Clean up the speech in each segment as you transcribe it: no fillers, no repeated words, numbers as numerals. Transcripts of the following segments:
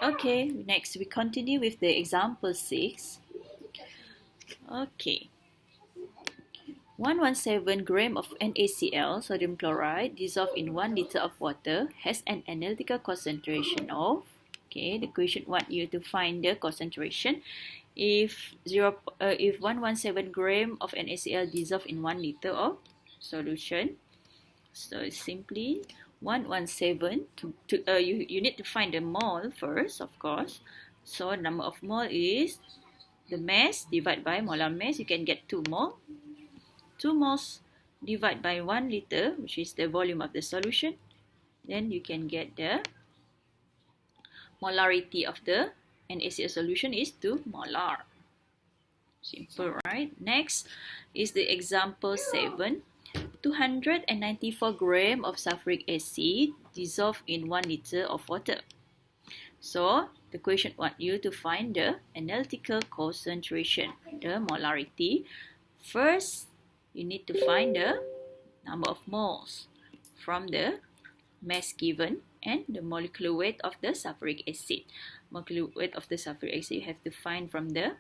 Okay, next we continue with the example 6. Okay. 117 gram of NaCl, sodium chloride, dissolved in 1 liter of water has an analytical concentration of, okay, the question want you to find the concentration. If 117 gram of NaCl dissolved in 1 liter of solution, so it's simply 117 you need to find the mole first, of course. So number of mole is the mass divided by molar mass. You can get 2 mole. 2 moles divided by 1 liter, which is the volume of the solution. Then you can get the molarity of the NaCl solution is 2 molar. Simple, right? Next is the example 7. 294 gram of sulfuric acid dissolved in 1 liter of water. So, the question wants you to find the analytical concentration, the molarity. First, you need to find the number of moles from the mass given and the molecular weight of the sulfuric acid. Molecular weight of the sulfuric acid you have to find from the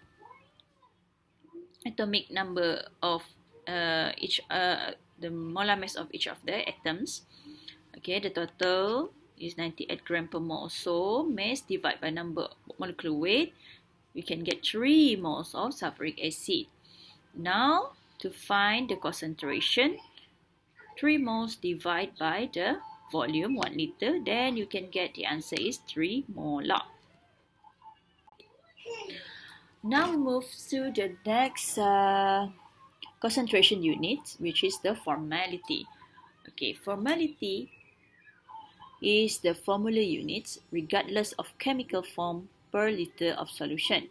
atomic number of the molar mass of each of the atoms. Okay, the total is 98 gram per mole. So mass divided by number molecular weight, we can get 3 moles of sulfuric acid. Now, to find the concentration, 3 moles divided by the volume, 1 liter, then you can get the answer is 3 molar. Now we move to the next concentration unit, which is the formality. Okay, formality is the formula units regardless of chemical form per liter of solution.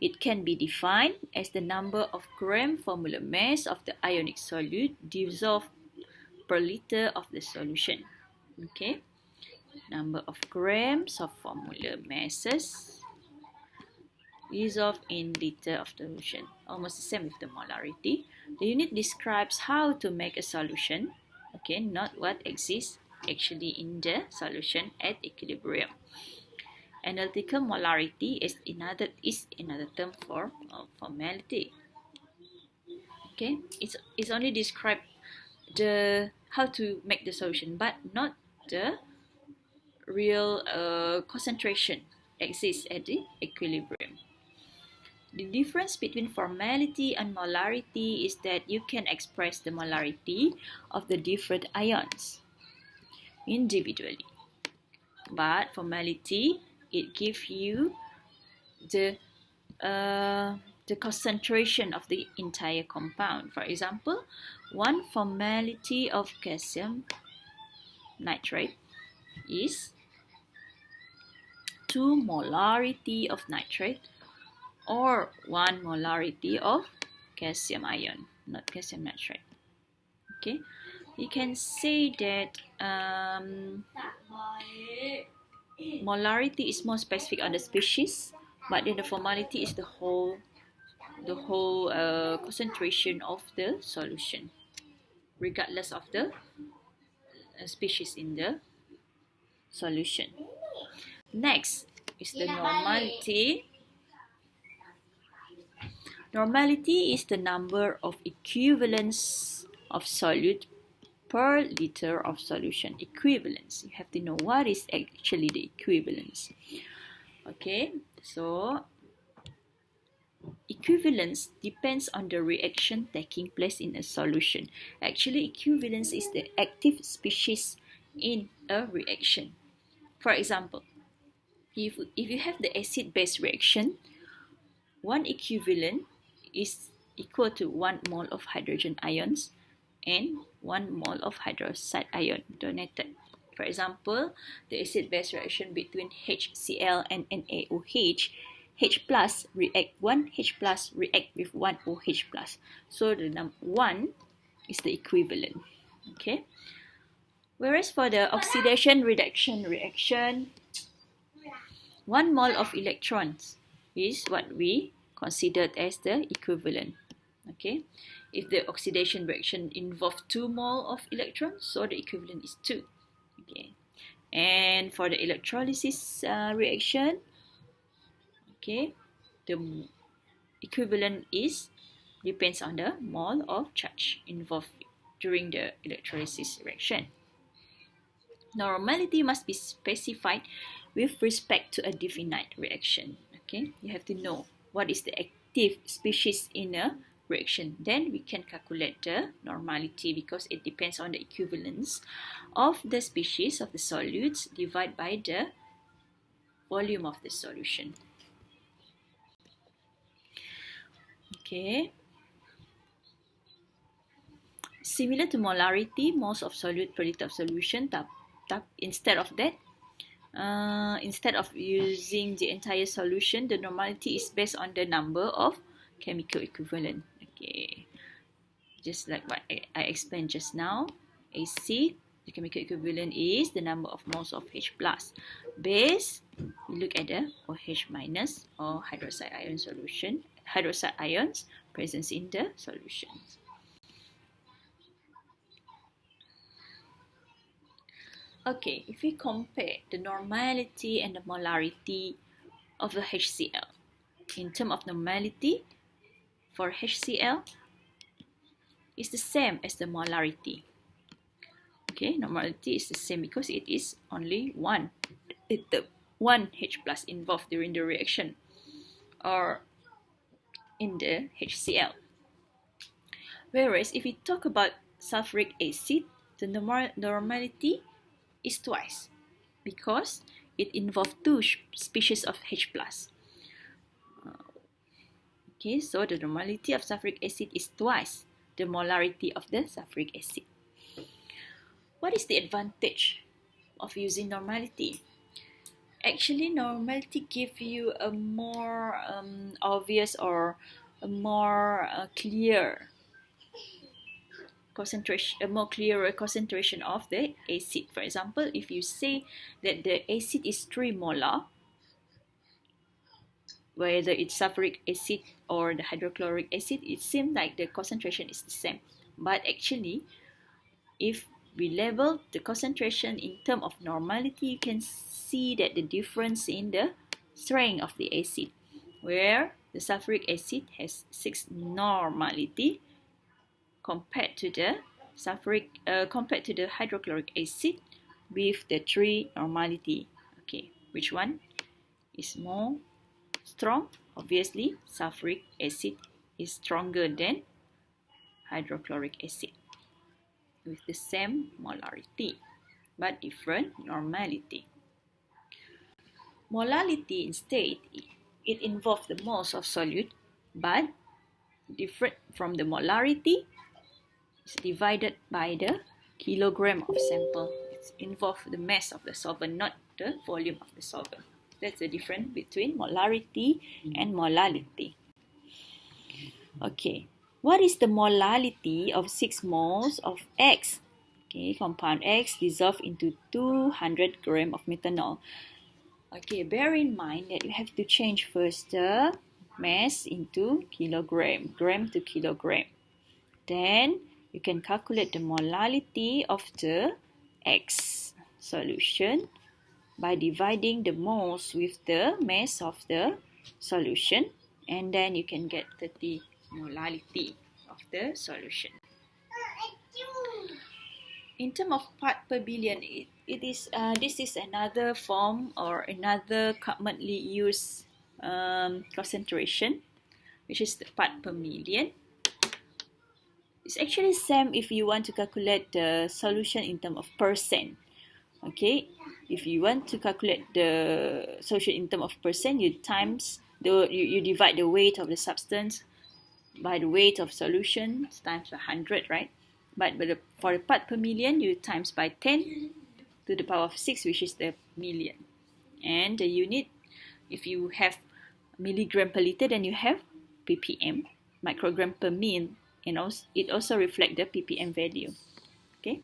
It can be defined as the number of gram formula mass of the ionic solute dissolved per liter of the solution. Okay, number of grams of formula masses dissolved in liter of solution. Almost the same with the molarity. The unit describes how to make a solution. Okay, not what exists actually in the solution at equilibrium. Analytical molarity is another term for formality. Okay, it's only describe the how to make the solution, but not the real concentration exists at the equilibrium. The difference between formality and molarity is that you can express the molarity of the different ions individually. But formality, it gives you the concentration of the entire compound. For example, 1 formality of calcium nitrate is 2 molarity of nitrate or 1 molarity of calcium ion, not calcium nitrate. Okay, you can say that molarity is more specific on the species, but then the formality is the whole concentration of the solution, regardless of the species in the solution. Next is the normality. Normality is the number of equivalents of solute per liter of solution. Equivalence. You have to know what is actually the equivalence. Okay, so equivalence depends on the reaction taking place in a solution. Actually, equivalence is the active species in a reaction. For example, if you have the acid-base reaction, one equivalent is equal to 1 mole of hydrogen ions and 1 mole of hydroxide ion donated. For example, the acid-base reaction between HCl and NaOH, H plus react 1 H plus react with 1 OH plus. So the number 1 is the equivalent. Okay. Whereas for the oxidation reduction reaction, 1 mole of electrons is what we considered as the equivalent. Okay. If the oxidation reaction involves 2 mole of electrons, so the equivalent is 2. Okay. And for the electrolysis reaction, okay, the equivalent depends on the mole of charge involved during the electrolysis reaction. Normality must be specified with respect to a definite reaction. Okay, you have to know what is the active species in a reaction. Then we can calculate the normality because it depends on the equivalence of the species of the solutes divided by the volume of the solution. Okay. Similar to molarity, moles of solute per liter of solution, instead of that, instead of using the entire solution, the normality is based on the number of chemical equivalent. Okay, just like what I explained just now, acid, the chemical equivalent is the number of moles of H plus. Base, we look at the OH minus or hydroxide ion solution, hydroxide ions present in the solutions. Okay, if we compare the normality and the molarity of the HCl, in terms of normality, for HCl, it's the same as the molarity. Okay, normality is the same because it is only one H plus involved during the reaction or in the HCl. Whereas if we talk about sulfuric acid, the normality is twice because it involves two species of H plus. Okay, so the normality of sulfuric acid is twice the molarity of the sulfuric acid. What is the advantage of using normality? Actually, normality gives you a more obvious or a more clear concentration, a more clearer concentration of the acid. For example, if you say that the acid is 3 molar, whether it's sulfuric acid or the hydrochloric acid, it seems like the concentration is the same. But actually, if we level the concentration in terms of normality, you can see that the difference in the strength of the acid, where the sulfuric acid has 6 normality compared to the hydrochloric acid with the 3 normality. Okay, which one is more strong? Obviously, sulfuric acid is stronger than hydrochloric acid with the same molarity but different normality. Molality instead, it involves the moles of solute but different from the molarity. It's divided by the kilogram of sample. It's involved the mass of the solvent, not the volume of the solvent. That's the difference between molarity and molality. Okay, what is the molality of 6 moles of X? Okay, compound X dissolved into 200 grams of methanol. Okay, bear in mind that you have to change first the mass into kilogram, gram to kilogram. Then you can calculate the molality of the X solution by dividing the moles with the mass of the solution, and then you can get 30 molality of the solution. In terms of part per billion, this is another form or another commonly used concentration, which is the part per million. It's actually same if you want to calculate the solution in terms of percent. Okay, if you want to calculate the solution in terms of percent, you divide the weight of the substance by the weight of solution times 100, right? But for the part per million, you times by 10 to the power of 6, which is the million. And the unit, if you have milligram per liter, then you have ppm, microgram per mil, and also, it also reflects the ppm value. Okay,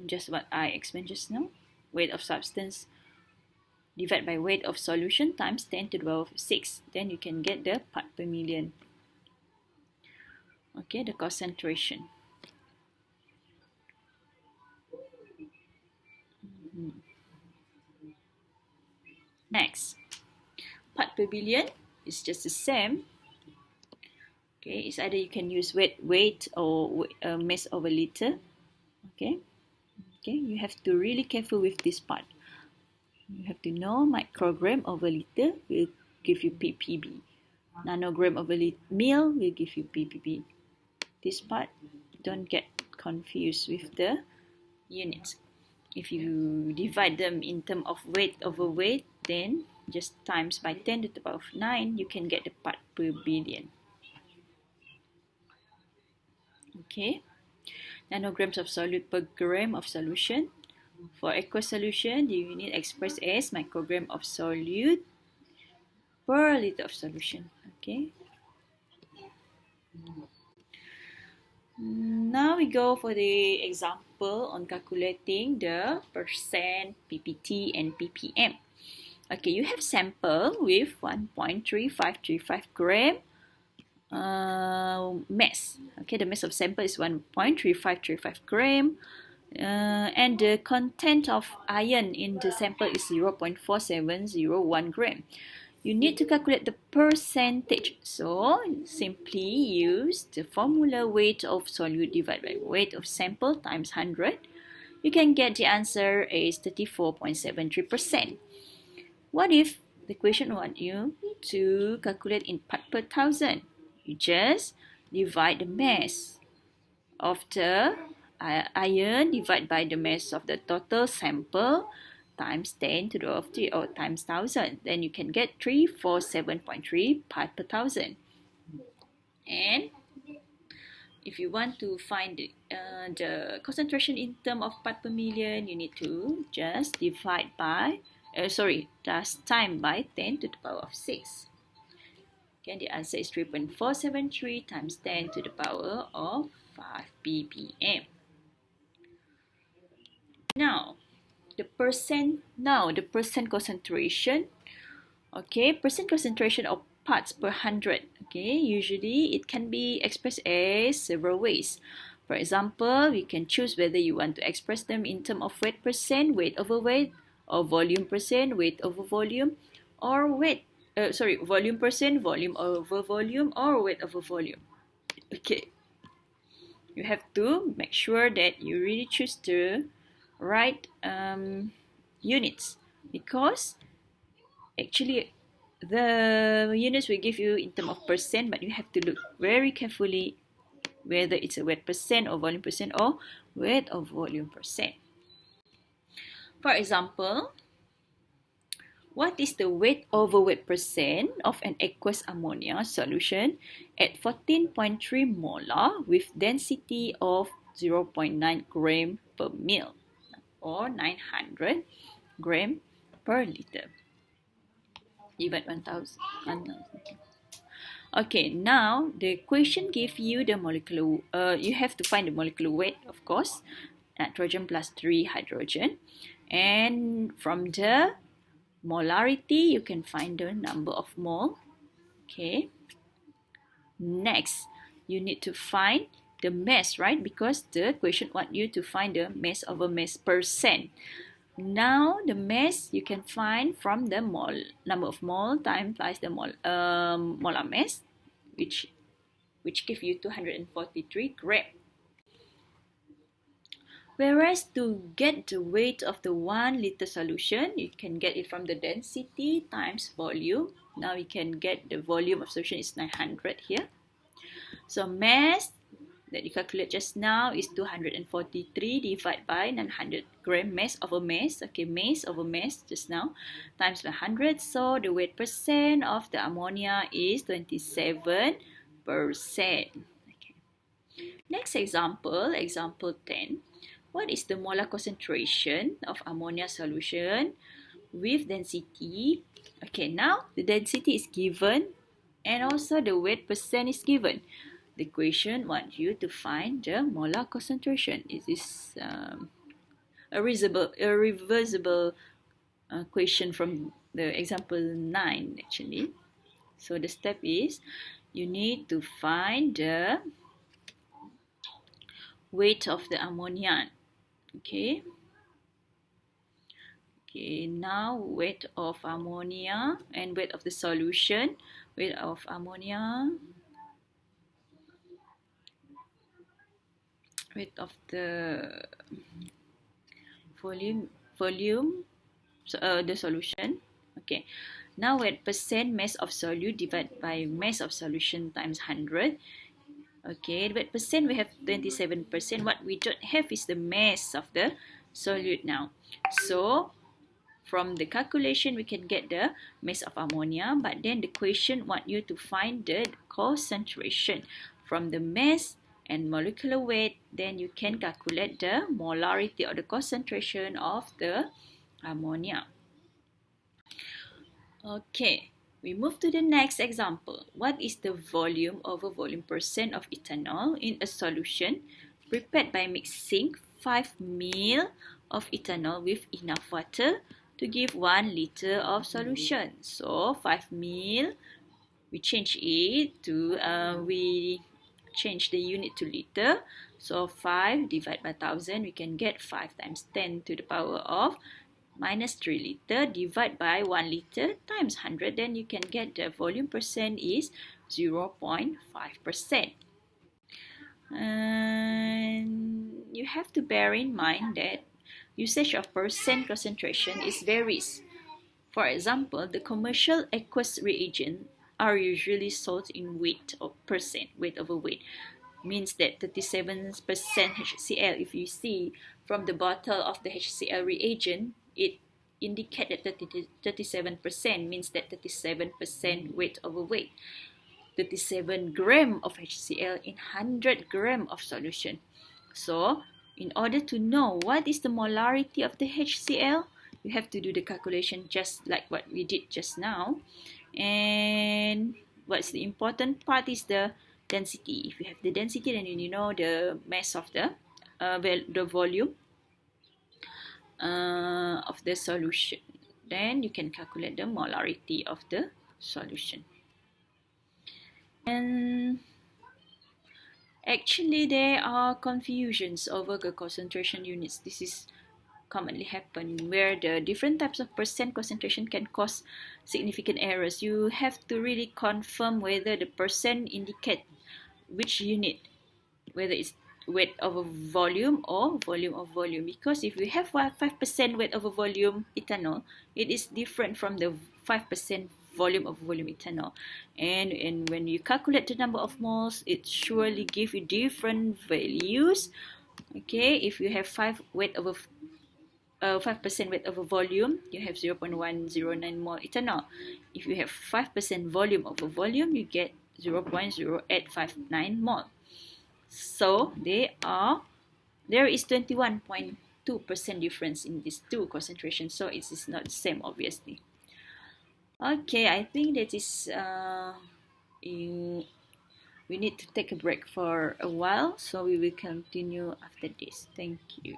just what I explained just now. Weight of substance divided by weight of solution times 10 to the power of 6. Then you can get the part per million. Okay, the concentration. Next, part per billion is just the same. Okay, it's either you can use weight or mass over liter. Okay, you have to really careful with this part. You have to know microgram over liter will give you ppb. Nanogram over mil will give you ppb. This part, don't get confused with the units. If you divide them in terms of weight over weight, then just times by 10 to the power of 9, you can get the part per billion. Okay, nanograms of solute per gram of solution. For aqueous solution, the unit expressed as microgram of solute per liter of solution. Okay. Now we go for the example on calculating the percent, PPT and ppm. Okay, you have sample with 1.3535 gram mass. Okay, the mass of sample is 1.3535 gram. And the content of iron in the sample is 0.4701 gram. You need to calculate the percentage. So, simply use the formula weight of solute divided by weight of sample times 100. You can get the answer is 34.73%. What if the question wants you to calculate in part per thousand? You just divide the mass of the iron divided by the mass of the total sample times 10 to the power of 3 or times 1000. Then you can get 347.3 part per thousand. And if you want to find the concentration in terms of part per million, you need to just divide by, just time by 10 to the power of 6. Okay, the answer is 3.473 times 10 to the power of 5 ppm. Now, the percent concentration. Okay, percent concentration of parts per 100. Okay, usually it can be expressed as several ways. For example, we can choose whether you want to express them in terms of weight percent, weight over weight, or volume percent, weight over volume, or volume percent, volume over volume, or weight over volume. Okay, you have to make sure that you really choose the right units, because actually the units will give you in terms of percent, but you have to look very carefully whether it's a weight percent or volume percent or weight or volume percent. For example, what is the weight over weight percent of an aqueous ammonia solution at 14.3 molar with density of 0.9 gram per mil or 900 gram per liter? Divide 1000. Okay, now the question gives you the molecular, you have to find the molecular weight, of course, nitrogen plus 3 hydrogen. And from the molarity, you can find the number of mole. Okay. Next, you need to find the mass, right? Because the question wants you to find the mass over mass percent. Now, the mass you can find from the number of mole times plus the molar mass, which gives you 243 gram. Whereas to get the weight of the 1 liter solution, you can get it from the density times volume. Now we can get the volume of solution is 900 here. So mass that you calculate just now is 243 divided by 900 gram mass over mass. Okay, mass over mass just now times 100. So the weight percent of the ammonia is 27%. Okay. Next example, example 10. What is the molar concentration of ammonia solution with density? Okay, now the density is given and also the weight percent is given. The question wants you to find the molar concentration. It is a reversible question from the example 9 actually. So the step is you need to find the weight of the ammonia. Okay. Okay, now weight of ammonia and weight of the solution. Weight of ammonia, weight of the volume, the solution. Okay, now weight percent mass of solute divided by mass of solution times 100. Okay, weight percent we have 27%. What we don't have is the mass of the solute now. So from the calculation, we can get the mass of ammonia, but then the question want you to find the concentration. From the mass and molecular weight, then you can calculate the molarity or the concentration of the ammonia. Okay, we move to the next example. What is the volume over volume percent of ethanol in a solution prepared by mixing 5 ml of ethanol with enough water to give 1 liter of solution? So 5 ml, we change it to, we change the unit to liter. So 5 divided by 1000, we can get 5 times 10 to the power of minus 3 liter divided by 1 liter times 100, then you can get the volume percent is 0.5%. And you have to bear in mind that usage of percent concentration is varies. For example, the commercial aqueous reagents are usually sold in weight or percent, weight over weight. Means that 37% HCl, if you see from the bottle of the HCl reagent, it indicates that 37%, means that 37% weight over weight. 37 gram of HCl in 100 gram of solution. So, in order to know what is the molarity of the HCl, you have to do the calculation just like what we did just now. And what's the important part is the density. If you have the density, then you know the mass of the volume of the solution. Then you can calculate the molarity of the solution. And actually, there are confusions over the concentration units. This is commonly happen where the different types of percent concentration can cause significant errors. You have to really confirm whether the percent indicate which unit, whether it's weight over volume or volume of volume. Because if you have 5% weight over volume ethanol, it is different from the 5% volume of volume ethanol. And when you calculate the number of moles, it surely give you different values. Okay, if you have 5% weight over volume, you have 0.109 mole ethanol. If you have 5% volume over volume, you get 0.0859 mole. So there is 21.2% difference in these two concentrations. So it is not the same, obviously. Okay, I think that is we need to take a break for a while, so we will continue after this. Thank you.